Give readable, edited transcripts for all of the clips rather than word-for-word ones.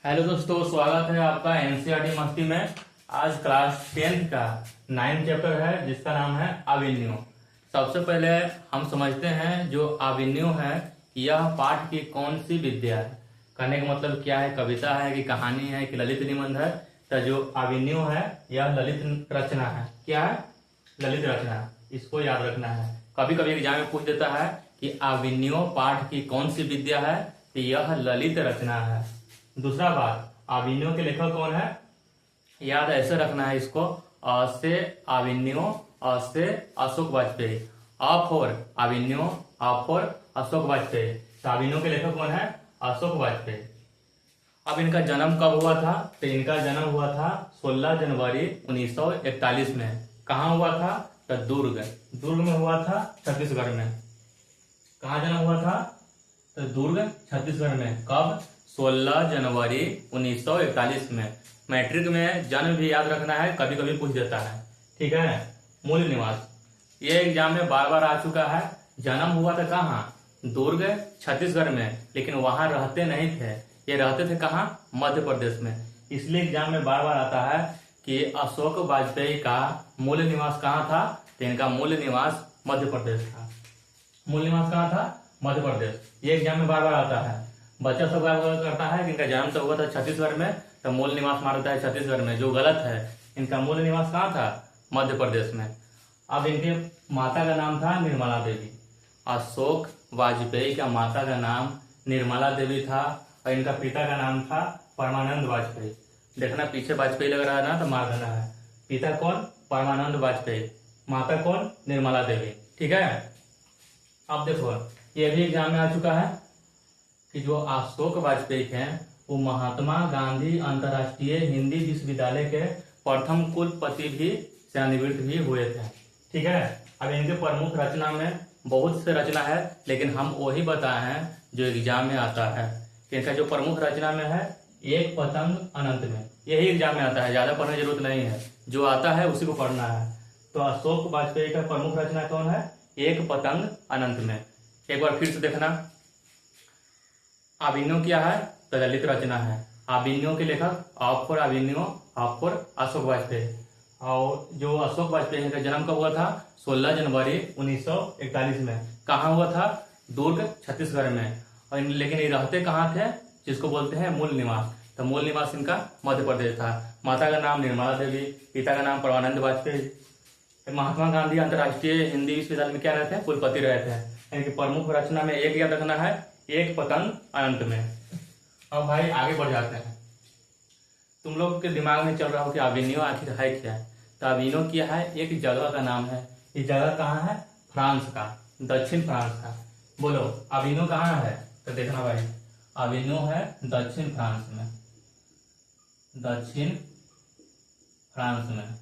Hello दोस्तों, स्वागत है आपका एनसीईआरटी मस्ती में। आज क्लास 10th का 9th चैप्टर है जिसका नाम है अभिन्यु। सबसे पहले हम समझते हैं जो अभिन्यु है यह पाठ की कौन सी विद्या है। कहने का मतलब क्या है, कविता है कि कहानी है कि ललित निबंध है। तो जो अभिन्यु है यह ललित रचना है। क्या है? ललित रचना। इसको याद रखना है। कभी कभी एग्जाम में पूछ देता है कि अभिन्यु पाठ की कौन सी विद्या है, तो यह ललित रचना है। दूसरा बात, अभिन्यु के लेखक कौन है, याद ऐसे रखना है इसको। अ से अभिन्यु, अ से Ashok Vajpayee. A for Abhinyu, A for Ashok Vajpayee. तो अभिन्यु के लेखक कौन है? अशोक वाजपेयी। अब इनका जन्म कब हुआ था? तो इनका जन्म हुआ था 16 जनवरी 1941 में। कहाँ हुआ था? तो दुर्ग में हुआ था, छत्तीसगढ़ में। कहाँ जन्म हुआ था? तो दुर्ग, छत्तीसगढ़ में। कब? 16 जनवरी 1941 में। मैट्रिक में जन्म भी याद रखना है, कभी कभी पूछ देता है। ठीक है। मूल निवास, ये एग्जाम में बार बार आ चुका है। जन्म हुआ था कहाँ? दुर्ग, छत्तीसगढ़ में, लेकिन वहां रहते नहीं थे। ये रहते थे कहाँ? मध्य प्रदेश में। इसलिए एग्जाम में बार बार आता है कि अशोक वाजपेयी का मूल निवास कहाँ था। तो इनका मूल निवास मध्य प्रदेश था। मूल निवास कहाँ था? मध्य प्रदेश। ये एग्जाम में बार बार आता है। बच्चा सब करता है कि इनका जन्म तो हुआ था छत्तीसगढ़ में, तो मूल निवास मारता है छत्तीसगढ़ में, जो गलत है। इनका मूल निवास कहाँ था? मध्य प्रदेश में। अब इनके माता का नाम था निर्मला देवी। अशोक वाजपेयी का माता का नाम निर्मला देवी था और इनका पिता का नाम था परमानंद वाजपेयी। देखना पीछे वाजपेयी लग रहा है ना, तो मार देना है। पिता कौन? परमानंद वाजपेयी। माता कौन? निर्मला देवी। ठीक है। अब देखो, ये भी एग्जाम में आ चुका है कि जो अशोक वाजपेयी हैं वो महात्मा गांधी अंतर्राष्ट्रीय हिंदी विश्वविद्यालय के प्रथम कुलपति भी सेवानिवृत्त भी हुए थे। ठीक है। अब इनके प्रमुख रचना में बहुत से रचना है, लेकिन हम वही बताए हैं जो एग्जाम में आता है। इनका जो प्रमुख रचना में है एक पतंग अनंत में, यही एग्जाम में आता है। ज्यादा पढ़ने की जरूरत नहीं है, जो आता है उसी को पढ़ना है। तो अशोक वाजपेयी का प्रमुख रचना कौन है? एक पतंग अनंत में। एक बार फिर से देखना, अभिन्यु क्या है? तो ललित रचना है। अभिन्यु के लेखक आप फॉर अभिन्यु, आप फॉर अशोक वाजपेयी। और जो अशोक वाजपेयी का जन्म कब हुआ था? 16 जनवरी 1941 में। कहाँ हुआ था? दुर्ग, छत्तीसगढ़ में। और लेकिन ये रहते कहाँ थे, जिसको बोलते हैं मूल निवास। तो मूल निवास इनका मध्य प्रदेश था। माता का नाम निर्मला देवी, पिता का नाम परमानंद वाजपेयी। महात्मा गांधी अंतर्राष्ट्रीय हिंदी विश्वविद्यालय में क्या रहते हैं? कुलपति रहते हैं। यानी प्रमुख रचना में एक याद रखना है, एक पतंग अनंत में। अब भाई आगे बढ़ जाते हैं। तुम लोग के दिमाग में चल रहा हो कि अभिन्यु आखिर है क्या है। तो अभिन्यु क्या है? एक जगह का नाम है। ये जगह कहाँ है? फ्रांस का, दक्षिण फ्रांस का। बोलो अभिन्यु कहाँ है? तो देखना भाई, अभिन्यु है दक्षिण फ्रांस में। दक्षिण फ्रांस में।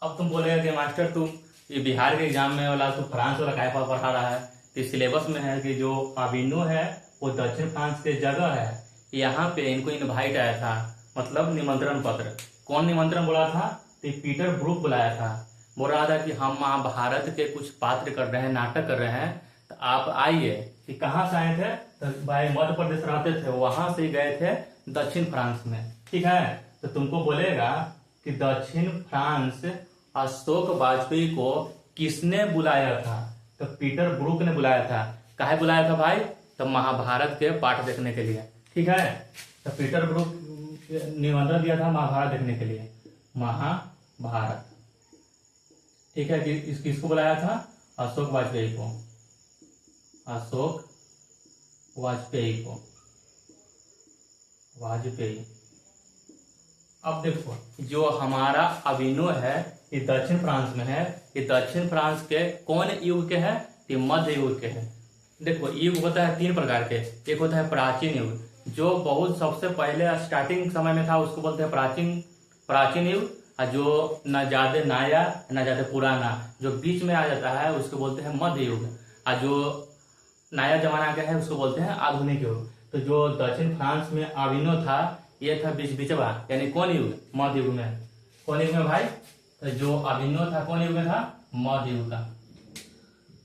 अब तुम बोलेगा कि मास्टर तुम ये बिहार के एग्जाम में वाला तो फ्रांस वाला काय पढ़ा रहा है। तो सिलेबस में है कि जो अभिन्यु है वो दक्षिण फ्रांस के जगह है। यहाँ पे इनको इनवाइट आया था, मतलब निमंत्रण पत्र। कौन निमंत्रण बोला था? तो पीटर ब्रूक बुलाया था। बोल रहा था कि हम महाभारत के कुछ पात्र कर रहे हैं, नाटक कर रहे हैं, तो आप आइए। कि कहाँ से आए थे? तो भाई मध्य प्रदेश रहते थे, वहां से गए थे दक्षिण फ्रांस में। ठीक है। तो तुमको बोलेगा कि दक्षिण फ्रांस अशोक वाजपेयी को किसने बुलाया था? तो पीटर ब्रूक ने बुलाया था। काहे बुलाया था भाई? तो महाभारत के पाठ देखने के लिए। ठीक है। तो पीटर ब्रूक निमंत्रण दिया था महाभारत देखने के लिए। महाभारत। ठीक है। कि किसको बुलाया था? अशोक वाजपेयी को। अशोक वाजपेयी को। वाजपेयी। अब देखो, जो हमारा अभिन्यु है ये दक्षिण फ्रांस में है। ये दक्षिण फ्रांस के कौन युग के हैं? ये मध्य युग के हैं। देखो युग होता है 3 प्रकार के। एक होता है प्राचीन युग, जो बहुत सबसे पहले स्टार्टिंग समय में था, उसको बोलते हैं प्राचीन युग। और जो न ज्यादा नया न ज्यादा पुराना, जो बीच में आ जाता है, उसको बोलते हैं मध्य युग। और जो नया जमाना का है उसको बोलते हैं आधुनिक युग। तो जो दक्षिण फ्रांस में अभिन्यु था ये था बीचवा, यानी कौन युग? मध्य युग में। कौन युग में भाई? तो जो अभिन्यु था कौन युग में था? मध्य युग का।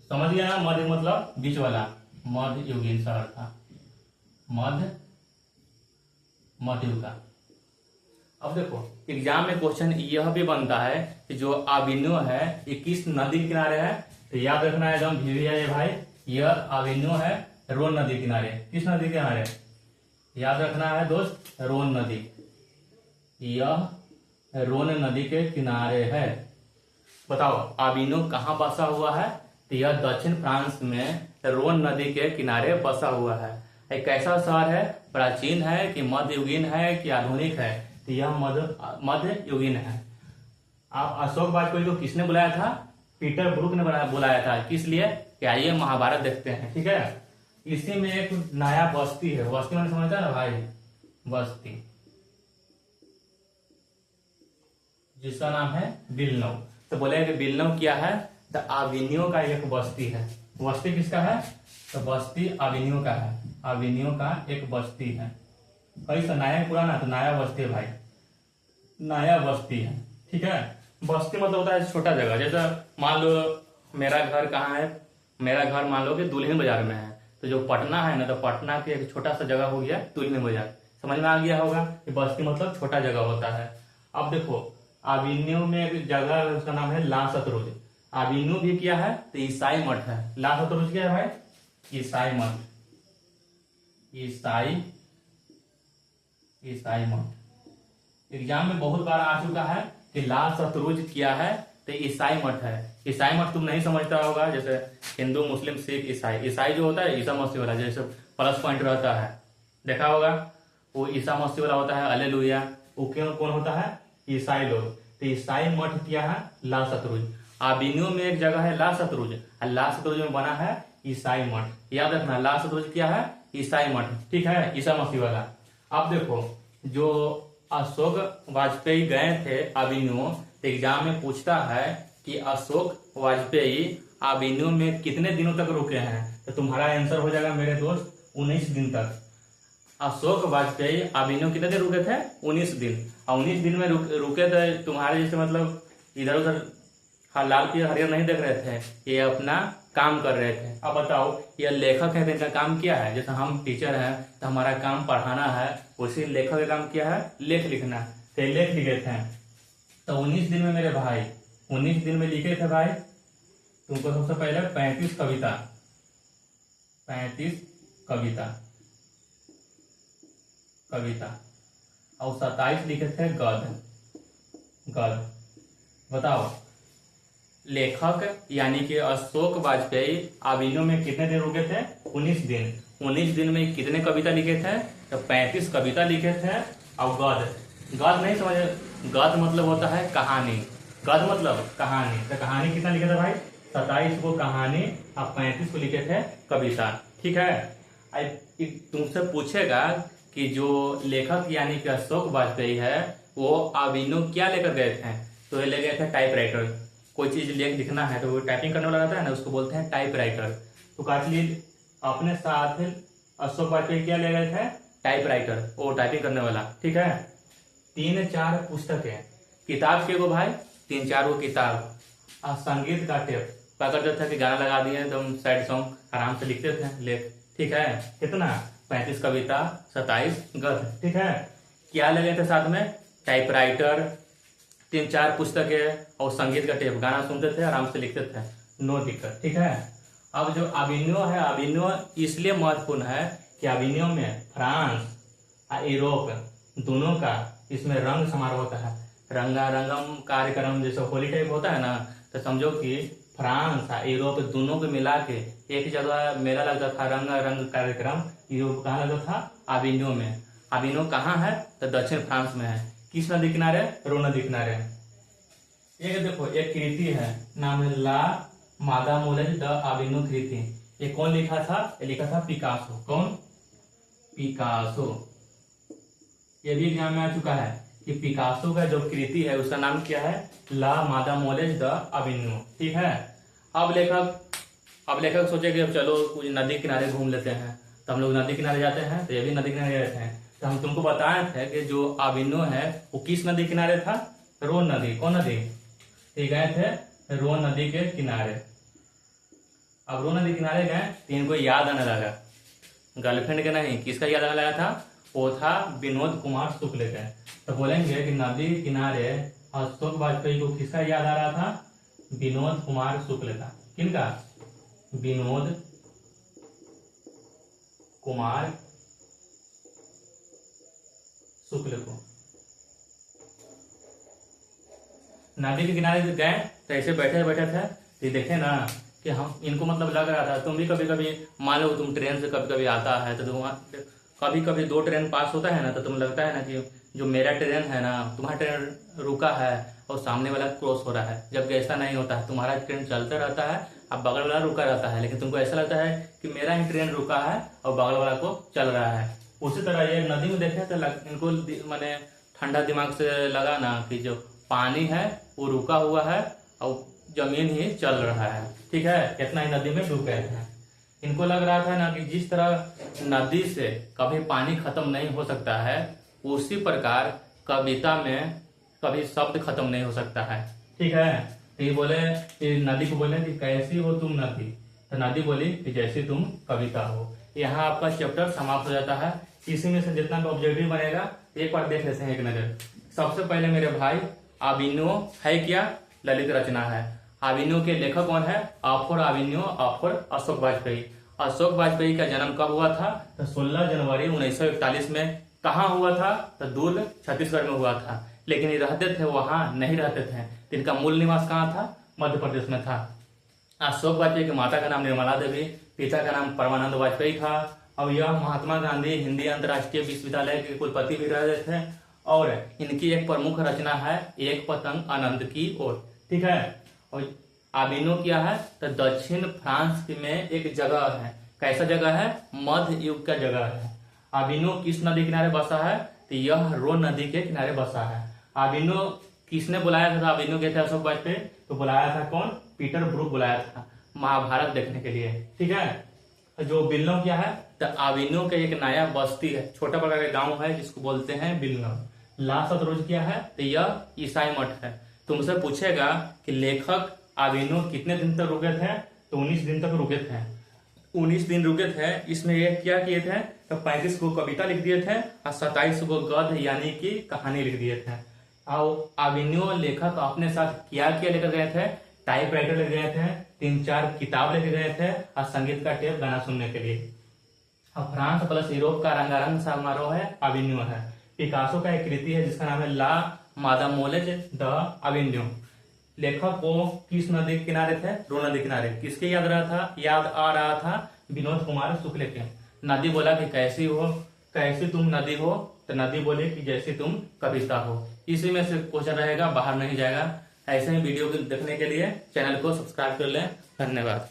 समझ गया ना? मध्य मतलब बीच वाला, मध्य युगीन शहर था। मध्ययुग का। अब देखो एग्जाम में क्वेश्चन यह भी बनता है कि जो अभिनव है ये किस नदी के किनारे है, तो याद रखना है एकदम भी है ये भाई, यह अभिनव है रोन नदी किनारे। किस नदी के किनारे याद रखना है दोस्त, रोन नदी, यह रोन नदी के किनारे है। बताओ अभिनव कहाँ बसा हुआ है, तो यह दक्षिण फ्रांस में रोन नदी के किनारे बसा हुआ है। एक कैसा शहर है, प्राचीन है कि मध्ययुगीन है कि आधुनिक है, तो यह मध्ययुगीन है। आप अशोक वाजपेयी को किसने बुलाया था, पीटर ब्रुक ने बुलाया था, किस लिए, कि आइए महाभारत देखते हैं। ठीक है, इसी में एक नया बस्ती है, बस्ती मैंने समझता है ना भाई, बस्ती जिसका नाम है बिलनव। तो बोले कि बिलनव क्या है, तो अभिनव का एक बस्ती है। बस्ती किसका है, तो बस्ती अभिनव का है, अभिनव का एक बस्ती है। कैसा नया है पुराना, तो नया बस्ती है भाई, नया बस्ती है। ठीक है, बस्ती मतलब होता है छोटा जगह। जैसे मान लो मेरा घर कहाँ है, मेरा घर मान लो कि दुल्हिन बाजार में है, तो जो पटना है ना, तो पटना के एक छोटा सा जगह हो गया दुल्हिन बाजार। समझ में आ गया होगा कि बस्ती मतलब छोटा जगह होता है। अब देखो अभिनव में एक जगह है, उसका नाम है ला सतरुज। अभिनव भी क्या है, तो ईसाई मठ है। ला सतरुज क्या है भाई, ईसाई मठ, ईसाई मठ। एग्जाम में बहुत बार आ चुका है कि ला सतरुज क्या है, तो ईसाई मठ है। ईसाई मठ तुम नहीं समझता होगा, जैसे हिंदू मुस्लिम सिख ईसाई, ईसाई जो होता है ईसा मसीह वाला, जैसे प्लस पॉइंट रहता है, देखा होगा, वो ईसा मसीह वाला होता है, हालेलुया। वो क्यों कौन होता है, ईसाई लोग। तो ईसाई मठ क्या है, ला सतरुज। अभिनव में एक जगह है ला सतरुज, और ला सतरुज में बना है ईसाई मठ। याद रखना ला सतरुज क्या है, ईसाई मठ। ठीक है, ईसा मसीह वाला। अब देखो जो अशोक वाजपेयी गए थे अभिनव, तो एग्जाम में पूछता है कि अशोक वाजपेयी अभिनव में कितने दिनों तक रुके हैं, तो तुम्हारा आंसर हो जाएगा मेरे दोस्त 19 दिन तक। अशोक वाजपेयी अभिनव कितने दिन रुके थे, 19 दिन। और 19 दिन में रुके थे, तुम्हारे जैसे मतलब इधर उधर लाल पीला हरियर नहीं देख रहे थे, ये अपना काम कर रहे थे। अब बताओ ये लेखक है तो इनका काम क्या है, जैसे हम टीचर हैं तो हमारा काम पढ़ाना है, उसी लेखक का काम क्या है, लेख लिखना। तो लेख लिखे थे, तो 19 दिन में मेरे भाई 19 दिन में लिखे थे भाई, तुमको सबसे पहले 35 कविता, 35 कविता और 27 लिखे थे गद्य। बताओ लेखक यानी कि अशोक वाजपेयी अभिनव में कितने दिन रुके थे, 19 दिन। 19 दिन में कितने कविता लिखे थे, तो 35 कविता लिखे थे। और गद्य नहीं समझे, गद्य मतलब होता है कहानी, गद्य मतलब कहानी। तो कहानी कितना लिखे थे भाई, 27 को कहानी और 35 को लिखे थे कविता। ठीक है, तुमसे पूछेगा कि जो लेखक यानी कि अशोक वाजपेयी है वो अभिनव क्या लेकर गए थे, तो ये ले गए थे टाइपराइटर। कोई चीज लिखना है तो वो टाइपिंग करने वाला रहता है ना, उसको बोलते हैं टाइपराइटर। तो काटली अपने साथ अशोक वाजपेयी क्या ले गए थे, टाइपराइटर, वो टाइपिंग करने वाला। ठीक है, 3-4 पुस्तकें, किताब के को भाई 3-4 वो किताब, और संगीत का टेप। क्या करते थे कि गाना लगा दिए एकदम सैड सॉन्ग, आराम से लिखते थे लेख। ठीक है, कितना 35 कविता 27 गद्य। ठीक है, क्या लगे थे साथ में, टाइपराइटर, 3-4 पुस्तकें और संगीत का टेप। गाना सुनते थे, आराम से लिखते थे, नो दिक्कत। ठीक है, अब जो अभिनव है, अभिनव इसलिए महत्वपूर्ण है कि अभिनव में फ्रांस और यूरोप दोनों का इसमें रंग समारोह होता है। रंगारंगम कार्यक्रम जैसे होली टाइप होता है ना, तो समझो कि फ्रांस और यूरोप दोनों को मिला के एक जगह मेला लगता था, रंग कार्यक्रम। यूरोप कहाँ लगता था, अभिनव में। अभिनव कहाँ है, तो दक्षिण फ्रांस में है। किस नदी किनारे, रोन नदी किनारे। एक देखो एक कृति है, नाम है ला मादा मोलेज द अभिनव कृति। ये कौन लिखा था, ये लिखा था पिकासो। कौन, पिकासो। ये भी एग्जाम में आ चुका है कि पिकासो का जो कृति है उसका नाम क्या है, ला मादा मोलेज द अभिनव। ठीक है, अब लेखक सोचे कि अब चलो कुछ नदी किनारे घूम लेते हैं, तो हम लोग नदी किनारे जाते हैं। तो ये भी नदी किनारे जाते हैं। तो हम तुमको बताए थे कि जो अभिनव है वो किस नदी किनारे था, रोन नदी। कौन नदी, ये गए थे रोन नदी के किनारे। अब रोन नदी किनारे गए तो इनको याद आने लगा, गर्लफ्रेंड के नहीं, किसका याद आने लगा था? वो था विनोद कुमार शुक्ल का। तो बोलेंगे कि नदी किनारे अशोक वाजपेयी को किसका याद आ रहा था? विनोद कुमार शुक्ल का। किनका? विनोद कुमार शुक्ल को। नदी के किनारे गए तो ऐसे बैठे बैठे थे, तो देखे ना कि हम इनको मतलब लग रहा था, तुम भी कभी कभी मान लो तुम ट्रेन से कभी कभी आता है तो तुम कभी कभी दो ट्रेन पास होता है ना, तो तुम लगता है ना कि जो मेरा ट्रेन है ना, तुम्हारा ट्रेन रुका है और सामने वाला क्रॉस हो रहा है, जबकि ऐसा नहीं होता है। तुम्हारा ट्रेन चलता रहता है, अब बगल वाला रुका रहता है, लेकिन तुमको ऐसा लगता है कि मेरा ही ट्रेन रुका है और बगल वाला को चल रहा है। उसी तरह ये नदी में देखे तो इनको मैंने ठंडा दिमाग से लगा ना कि जो पानी है वो रुका हुआ है और जमीन ही चल रहा है। ठीक है, कितना ही नदी में डूब गए थे। इनको लग रहा था ना कि जिस तरह नदी से कभी पानी खत्म नहीं हो सकता है, उसी प्रकार कविता में कभी शब्द खत्म नहीं हो सकता है। ठीक है, तो ये बोले कि नदी को बोले कि कैसी हो तुम नदी, तो नदी बोली कि जैसी तुम कविता हो। यहाँ आपका चैप्टर समाप्त हो जाता है। इसी में से जितना भी ऑब्जेक्टिव बनेगा एक बार देख लेते हैं एक नजर। सबसे पहले मेरे भाई आविन्यो है क्या? ललित रचना है। आविन्यो के लेखक कौन है? Offer आविन्यो, offer Ashok Vajpayee. अशोक वाजपेयी का जन्म कब हुआ था? तो 16 जनवरी 1941 में। कहाँ हुआ था? तो दूर छत्तीसगढ़ में हुआ था, लेकिन ये रहते थे वहां नहीं रहते थे। इनका मूल निवास कहाँ था? मध्य प्रदेश में था। अशोक वाजपेयी की माता का नाम निर्मला देवी, पिता का नाम परमानंद वाजपेयी था। और यह महात्मा गांधी हिंदी अंतर्राष्ट्रीय विश्वविद्यालय के कुलपति भी रहे थे। और इनकी एक प्रमुख रचना है एक पतंग अनंत की ओर। ठीक है, और आविन्यो क्या है? तो दक्षिण फ्रांस में एक जगह है। कैसा जगह है? मध्य युग का जगह है। आविन्यो किस नदी किनारे बसा है? तो यह रोन नदी के किनारे बसा है। आविन्यो किसने बुलाया था? आविन्यो गए थे अशोक वाजपेयी, तो बुलाया था कौन? पीटर ब्रूक बुलाया था महाभारत देखने के लिए। ठीक है, जो बिल्लो क्या है? तो आविन्यो के एक नया बस्ती है, छोटा बड़ा गांव है जिसको बोलते हैं बिल्लो। ला सतरुज क्या है? तो यह ईसाई मठ है। तुमसे पूछेगा कि लेखक आविन्यो कितने दिन तक रुके थे? तो 19 दिन तक रुके थे। 19 दिन रुके थे। इसमें ये क्या किए थे? तो 35 को कविता लिख दिए थे और 27 को गद्य यानी कि कहानी लिख दिए थे। और आविन्यो लेखक अपने साथ क्या क्या लेकर गए थे? टाइपराइटर लेकर गए थे, 3-4 किताब लेकर गए थे और संगीत का टेप गाना सुनने के लिए। और फ्रांस प्लस यूरोप का रंगारंग समारोह है आविन्यो है। पिकासो का एक कृति है जिसका नाम है ला मादामोलेज द आविन्यो। लेखक को किस नदी के किनारे थे? रोन नदी किनारे। किसके याद आ रहा था? विनोद कुमार शुक्ल के। नदी बोला कि कैसी हो, कैसी तुम नदी हो, तो नदी बोले कि जैसी तुम कविता हो। इसी में से क्वेश्चन रहेगा, बाहर नहीं जाएगा। ऐसे ही वीडियो देखने के लिए चैनल को सब्सक्राइब कर लें। धन्यवाद।